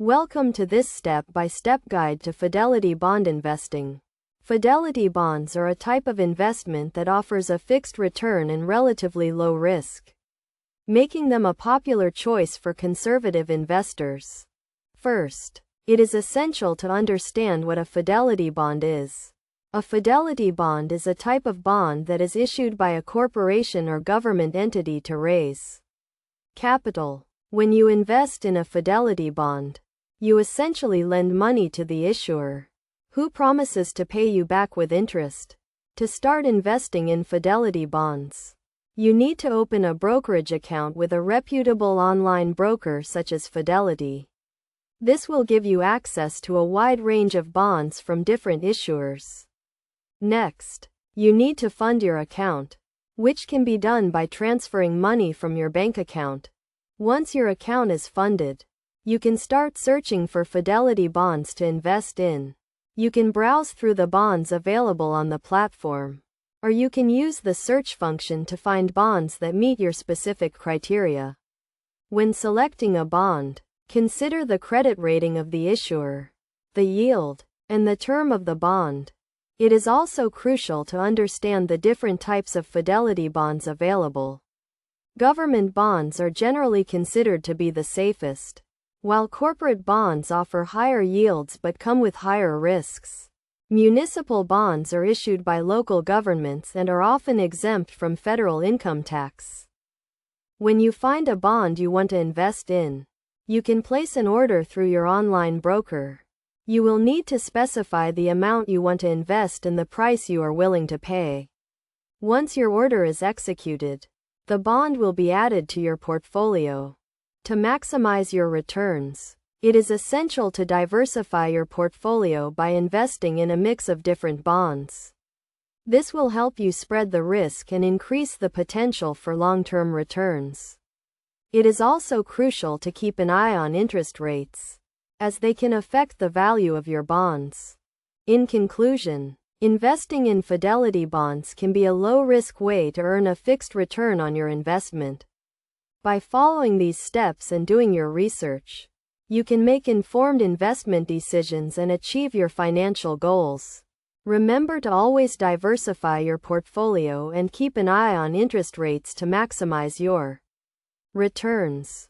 Welcome to this step-by-step guide to Fidelity bond investing. Fidelity bonds are a type of investment that offers a fixed return and relatively low risk, making them a popular choice for conservative investors. First, it is essential to understand what a Fidelity bond is. A Fidelity bond is a type of bond that is issued by a corporation or government entity to raise capital. When you invest in a Fidelity bond, you essentially lend money to the issuer, who promises to pay you back with interest. To start investing in Fidelity bonds, you need to open a brokerage account with a reputable online broker such as Fidelity. This will give you access to a wide range of bonds from different issuers. Next, you need to fund your account, which can be done by transferring money from your bank account. Once your account is funded, you can start searching for Fidelity bonds to invest in. You can browse through the bonds available on the platform, or you can use the search function to find bonds that meet your specific criteria. When selecting a bond, consider the credit rating of the issuer, the yield, and the term of the bond. It is also crucial to understand the different types of Fidelity bonds available. Government bonds are generally considered to be the safest, while corporate bonds offer higher yields but come with higher risks. Municipal bonds are issued by local governments and are often exempt from federal income tax. When you find a bond you want to invest in, you can place an order through your online broker. You will need to specify the amount you want to invest and the price you are willing to pay. Once your order is executed, the bond will be added to your portfolio. To maximize your returns, it is essential to diversify your portfolio by investing in a mix of different bonds. This will help you spread the risk and increase the potential for long-term returns. It is also crucial to keep an eye on interest rates, as they can affect the value of your bonds. In conclusion, investing in Fidelity bonds can be a low-risk way to earn a fixed return on your investment. By following these steps and doing your research, you can make informed investment decisions and achieve your financial goals. Remember to always diversify your portfolio and keep an eye on interest rates to maximize your returns.